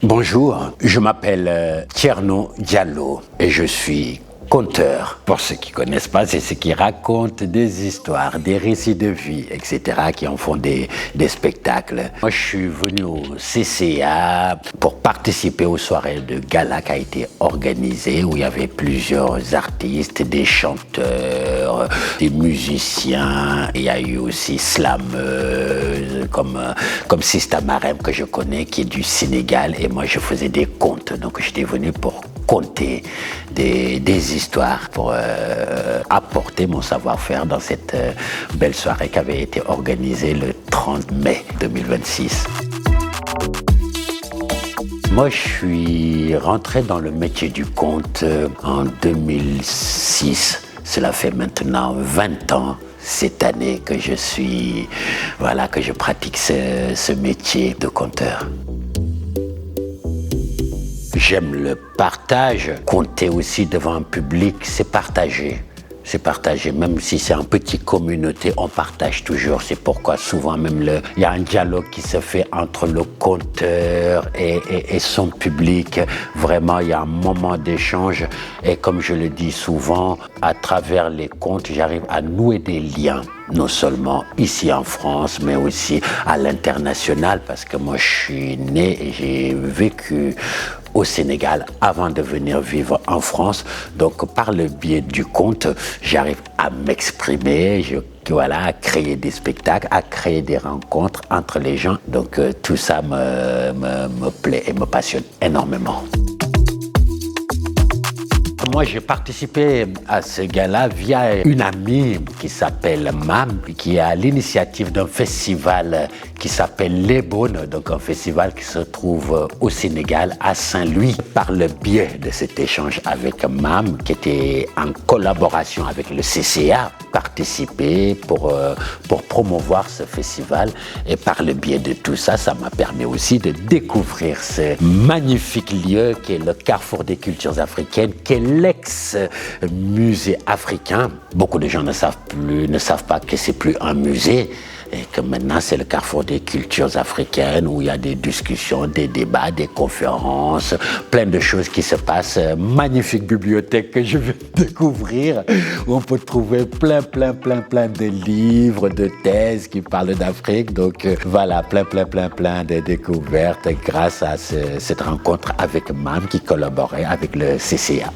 Bonjour, je m'appelle Thierno Diallo et je suis conteur. Pour ceux qui ne connaissent pas, c'est ceux qui racontent des histoires, des récits de vie, etc., qui en font des spectacles. Moi, je suis venu au CCA pour participer aux soirées de gala qui a été organisée, où il y avait plusieurs artistes, des chanteurs, des musiciens. Il y a eu aussi slameuses, comme Sista Marem, que je connais, qui est du Sénégal. Et moi, je faisais des contes. Donc, j'étais venu pour conter des histoires pour apporter mon savoir-faire dans cette belle soirée qui avait été organisée le 30 mai 2026. Moi, je suis rentré dans le métier du conte en 2006. Cela fait maintenant 20 ans cette année que que je pratique ce métier de conteur. J'aime le partage. Compter aussi devant un public, c'est partager. C'est partager, même si c'est en petite communauté, on partage toujours. C'est pourquoi souvent même il y a un dialogue qui se fait entre le conteur et son public. Vraiment, il y a un moment d'échange. Et comme je le dis souvent, à travers les contes, j'arrive à nouer des liens. Non seulement ici en France, mais aussi à l'international, parce que moi je suis né et j'ai vécu au Sénégal avant de venir vivre en France. Donc par le biais du conte, j'arrive à m'exprimer, à créer des spectacles, à créer des rencontres entre les gens. Donc tout ça me plaît et me passionne énormément. Moi, j'ai participé à ce gala via une amie qui s'appelle Mam, qui est à l'initiative d'un festival qui s'appelle Les Beaunes, donc un festival qui se trouve au Sénégal, à Saint-Louis. Par le biais de cet échange avec Mam, qui était en collaboration avec le CCA, participer pour promouvoir ce festival. Et par le biais de tout ça, ça m'a permis aussi de découvrir ce magnifique lieu qui est le Carrefour des cultures africaines, qui est l'ex-musée africain. Beaucoup de gens ne savent pas que c'est plus un musée et que maintenant c'est le Carrefour des cultures africaines où il y a des discussions, des débats, des conférences, plein de choses qui se passent. Magnifique bibliothèque que je vais découvrir où on peut trouver plein de livres, de thèses qui parlent d'Afrique. Donc voilà, plein de découvertes grâce à cette rencontre avec Mam qui collaborait avec le CCA.